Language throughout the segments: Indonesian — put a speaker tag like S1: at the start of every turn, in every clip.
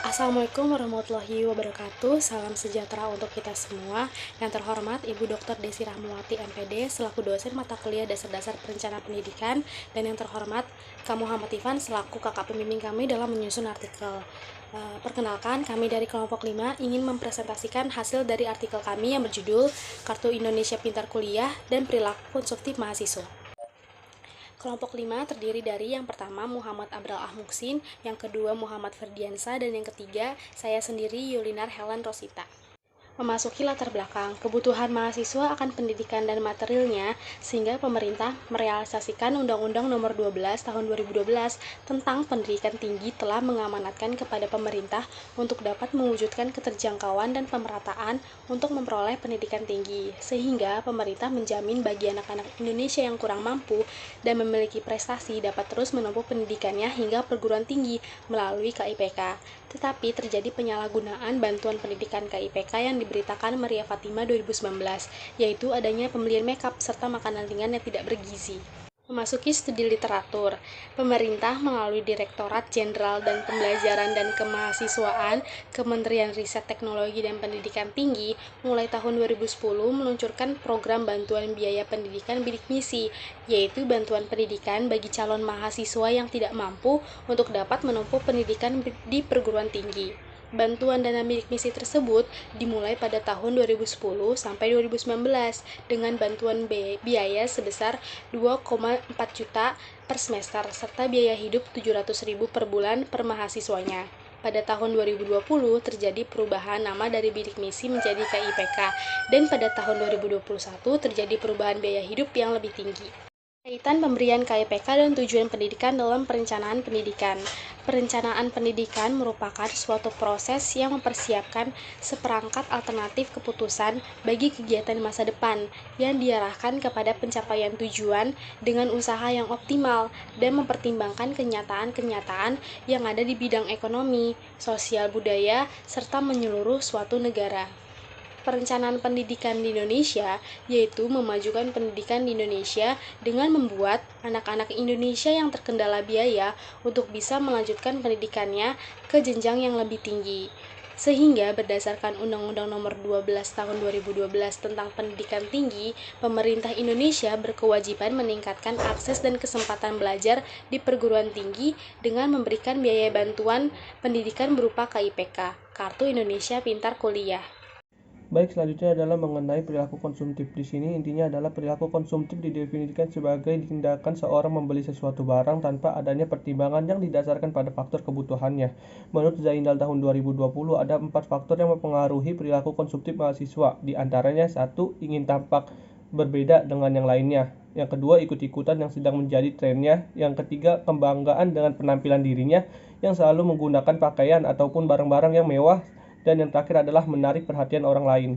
S1: Assalamualaikum warahmatullahi wabarakatuh. Salam sejahtera untuk kita semua. Yang terhormat Ibu Dr. Desi Rahmawati MPD selaku dosen mata kuliah dasar-dasar perencanaan pendidikan, dan yang terhormat Kak Muhammad Ifan selaku kakak pembimbing kami dalam menyusun artikel. Perkenalkan, kami dari kelompok 5 ingin mempresentasikan hasil dari artikel kami yang berjudul Kartu Indonesia Pintar Kuliah dan Perilaku Konsumtif Mahasiswa. Kelompok 5 terdiri dari yang pertama Muhammad Abdal Ahmuksin, yang kedua Muhammad Ferdiansa, dan yang ketiga saya sendiri Yulinar Helen Rosita. Memasuki latar belakang, kebutuhan mahasiswa akan pendidikan dan materialnya, sehingga pemerintah merealisasikan Undang-Undang Nomor 12 Tahun 2012 tentang pendidikan tinggi telah mengamanatkan kepada pemerintah untuk dapat mewujudkan keterjangkauan dan pemerataan untuk memperoleh pendidikan tinggi, sehingga pemerintah menjamin bagi anak-anak Indonesia yang kurang mampu dan memiliki prestasi dapat terus menempuh pendidikannya hingga perguruan tinggi melalui KIPK. Tetapi terjadi penyalahgunaan bantuan pendidikan KIPK yang diberitakan Maria Fatima 2019, yaitu adanya pembelian makeup serta makanan ringan yang tidak bergizi. Memasuki studi literatur, pemerintah melalui Direktorat Jenderal dan Pembelajaran dan Kemahasiswaan Kementerian Riset Teknologi dan Pendidikan Tinggi mulai tahun 2010 meluncurkan program bantuan biaya pendidikan bidik misi, yaitu bantuan pendidikan bagi calon mahasiswa yang tidak mampu untuk dapat menempuh pendidikan di perguruan tinggi. Bantuan dana bidik misi tersebut dimulai pada tahun 2010 sampai 2019 dengan bantuan biaya sebesar 2,4 juta per semester serta biaya hidup 700.000 per bulan per mahasiswanya. Pada tahun 2020 terjadi perubahan nama dari bidik misi menjadi KIPK, dan pada tahun 2021 terjadi perubahan biaya hidup yang lebih tinggi. Kaitan pemberian KIPK dan tujuan pendidikan dalam perencanaan pendidikan. Perencanaan pendidikan merupakan suatu proses yang mempersiapkan seperangkat alternatif keputusan bagi kegiatan masa depan yang diarahkan kepada pencapaian tujuan dengan usaha yang optimal dan mempertimbangkan kenyataan-kenyataan yang ada di bidang ekonomi, sosial budaya, serta menyeluruh suatu negara. Perencanaan pendidikan di Indonesia, yaitu memajukan pendidikan di Indonesia dengan membuat anak-anak Indonesia yang terkendala biaya untuk bisa melanjutkan pendidikannya ke jenjang yang lebih tinggi. Sehingga berdasarkan Undang-Undang Nomor 12 Tahun 2012 tentang Pendidikan Tinggi, pemerintah Indonesia berkewajiban meningkatkan akses dan kesempatan belajar di perguruan tinggi dengan memberikan biaya bantuan pendidikan berupa KIPK, Kartu Indonesia Pintar Kuliah.
S2: Baik, selanjutnya adalah mengenai perilaku konsumtif. Di sini intinya adalah perilaku konsumtif didefinisikan sebagai tindakan seorang membeli sesuatu barang tanpa adanya pertimbangan yang didasarkan pada faktor kebutuhannya. Menurut Zainal tahun 2020, ada 4 faktor yang mempengaruhi perilaku konsumtif mahasiswa. Di antaranya 1. Ingin tampak berbeda dengan yang lainnya. Yang kedua, ikut-ikutan yang sedang menjadi trennya. Yang ketiga, kebanggaan dengan penampilan dirinya yang selalu menggunakan pakaian ataupun barang-barang yang mewah. Dan yang terakhir adalah menarik perhatian orang lain.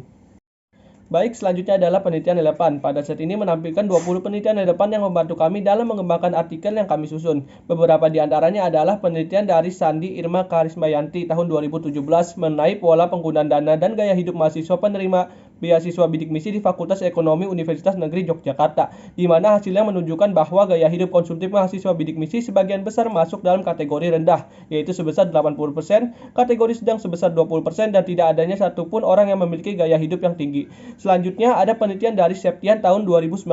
S2: Baik, selanjutnya adalah penelitian relevan. Pada set ini menampilkan 20 penelitian relevan yang membantu kami dalam mengembangkan artikel yang kami susun. Beberapa di antaranya adalah penelitian dari Sandi Irma Karismayanti tahun 2017 mengenai pola penggunaan dana dan gaya hidup mahasiswa penerima beasiswa bidik misi di Fakultas Ekonomi Universitas Negeri Yogyakarta, di mana hasilnya menunjukkan bahwa gaya hidup konsumtif mahasiswa bidik misi sebagian besar masuk dalam kategori rendah, yaitu sebesar 80%, kategori sedang sebesar 20%, dan tidak adanya satupun orang yang memiliki gaya hidup yang tinggi. Selanjutnya ada penelitian dari Septian tahun 2019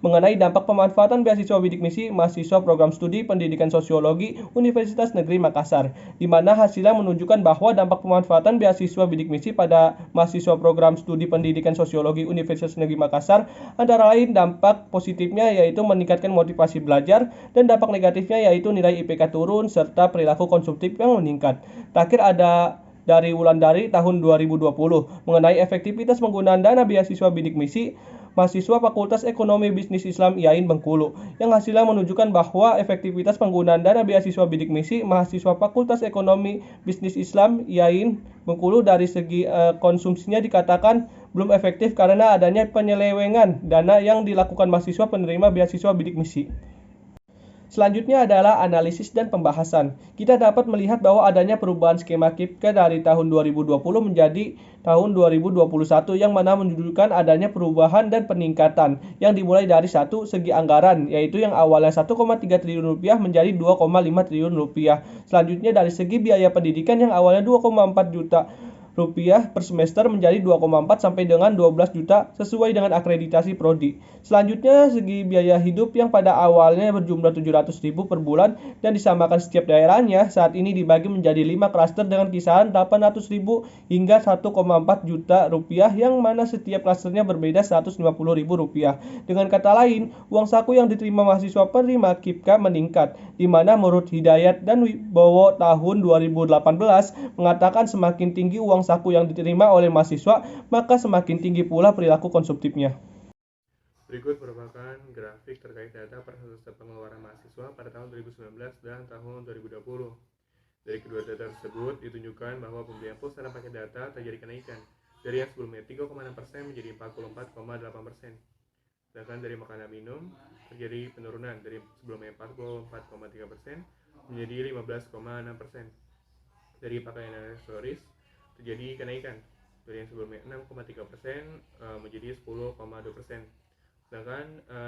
S2: mengenai dampak pemanfaatan beasiswa bidik misi mahasiswa program studi pendidikan sosiologi Universitas Negeri Makassar, di mana hasilnya menunjukkan bahwa dampak pemanfaatan beasiswa bidik misi pada mahasiswa program studi pendidikan sosiologi Universitas Negeri Makassar antara lain dampak positifnya yaitu meningkatkan motivasi belajar dan dampak negatifnya yaitu nilai IPK turun serta perilaku konsumtif yang meningkat. Terakhir ada dari Wulandari tahun 2020 mengenai efektivitas penggunaan dana beasiswa bidik misi mahasiswa Fakultas Ekonomi Bisnis Islam IAIN Bengkulu, yang hasilnya menunjukkan bahwa efektivitas penggunaan dana beasiswa bidik misi mahasiswa Fakultas Ekonomi Bisnis Islam IAIN Bengkulu dari segi konsumsinya dikatakan belum efektif karena adanya penyelewengan dana yang dilakukan mahasiswa penerima beasiswa bidik misi. Selanjutnya adalah analisis dan pembahasan. Kita dapat melihat bahwa adanya perubahan skema KIPK dari tahun 2020 menjadi tahun 2021 yang mana menunjukkan adanya perubahan dan peningkatan yang dimulai dari satu segi anggaran, yaitu yang awalnya 1,3 triliun rupiah menjadi 2,5 triliun rupiah. Selanjutnya dari segi biaya pendidikan yang awalnya 2,4 juta rupiah per semester menjadi 2,4 sampai dengan 12 juta sesuai dengan akreditasi prodi. Selanjutnya segi biaya hidup yang pada awalnya berjumlah 700.000 per bulan dan disamakan setiap daerahnya saat ini dibagi menjadi 5 klaster dengan kisaran 800.000 hingga 1,4 juta rupiah yang mana setiap klasternya berbeda 150.000 rupiah. Dengan kata lain, uang saku yang diterima mahasiswa penerima KIPK meningkat, di mana menurut Hidayat dan Wibowo tahun 2018 mengatakan semakin tinggi uang saku yang diterima oleh mahasiswa, maka semakin tinggi pula perilaku konsumtifnya.
S3: Berikut merupakan grafik terkait data persentase pengeluaran mahasiswa pada tahun 2019 dan tahun 2020. Dari kedua data tersebut ditunjukkan bahwa pembelian pulsa dan paket data terjadi kenaikan dari yang sebelumnya 3,6% menjadi 44,8%. Sedangkan dari makanan minum terjadi penurunan dari sebelumnya 44,3% menjadi 15,6%. Dari pakaian dan aksesoris terjadi kenaikan dari yang sebelumnya 6,3% menjadi 10,2%. Sedangkan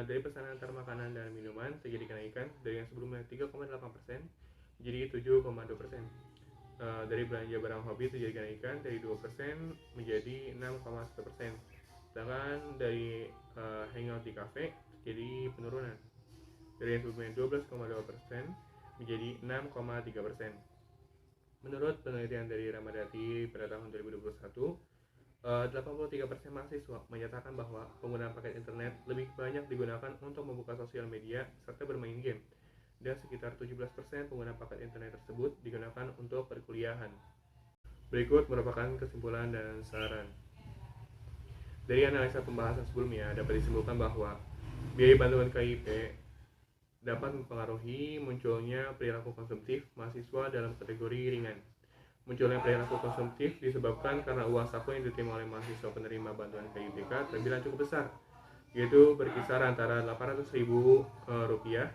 S3: dari pesanan antar makanan dan minuman terjadi kenaikan dari yang sebelumnya 3,8% menjadi 7,2%. Dari belanja barang hobi terjadi kenaikan dari 2% menjadi 6,1%. Sedangkan dari hangout di kafe terjadi penurunan dari yang sebelumnya 12,2% menjadi 6,3%. Menurut penelitian dari Ramadhani pada tahun 2021, 83% mahasiswa menyatakan bahwa penggunaan paket internet lebih banyak digunakan untuk membuka sosial media serta bermain game, dan sekitar 17% penggunaan paket internet tersebut digunakan untuk perkuliahan. Berikut merupakan kesimpulan dan saran. Dari analisa pembahasan sebelumnya dapat disimpulkan bahwa biaya bantuan KIP dapat mempengaruhi munculnya perilaku konsumtif mahasiswa dalam kategori ringan. Munculnya perilaku konsumtif disebabkan karena uang saku yang diterima oleh mahasiswa penerima bantuan KIPK terbilang cukup besar, yaitu berkisar antara Rp800.000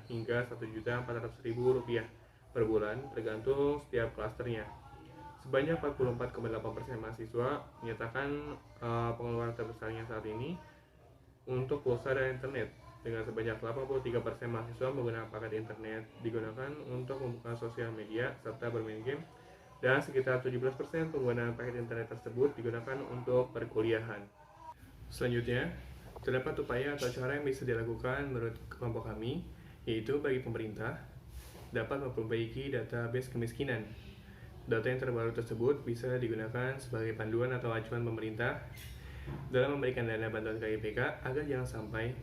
S3: hingga Rp1.400.000 per bulan tergantung setiap klasternya. Sebanyak 44,8% mahasiswa menyatakan pengeluaran terbesarnya saat ini untuk pulsa dan internet, dengan sebanyak 83% mahasiswa menggunakan paket internet digunakan untuk membuka sosial media serta bermain game, dan sekitar 17% penggunaan paket internet tersebut digunakan untuk perkuliahan. Selanjutnya, terdapat upaya atau cara yang bisa dilakukan menurut kelompok kami, yaitu bagi pemerintah dapat memperbaiki database kemiskinan. Data yang terbaru tersebut bisa digunakan sebagai panduan atau acuan pemerintah dalam memberikan dana bantuan KIPK agar jangan sampai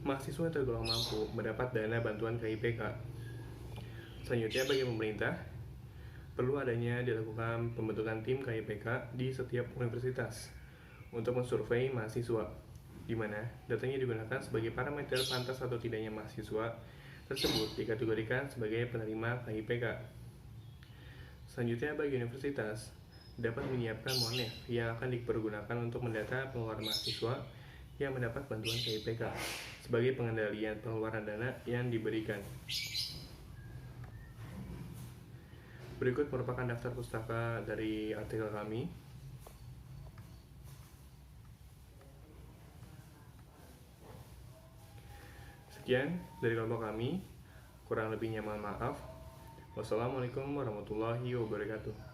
S3: mahasiswa yang tergolong mampu mendapat dana bantuan KIPK. Selanjutnya, bagi pemerintah perlu adanya dilakukan pembentukan tim KIPK di setiap universitas untuk mensurvei mahasiswa, di mana datanya digunakan sebagai parameter pantas atau tidaknya mahasiswa tersebut dikategorikan sebagai penerima KIPK. Selanjutnya, bagi universitas dapat menyiapkan monef yang akan dipergunakan untuk mendata pengeluaran mahasiswa yang mendapat bantuan KIPK sebagai pengendalian pengeluaran dana yang diberikan. Berikut merupakan daftar pustaka dari artikel kami. Sekian dari kelompok kami, kurang lebihnya mohon maaf. Wassalamualaikum warahmatullahi wabarakatuh.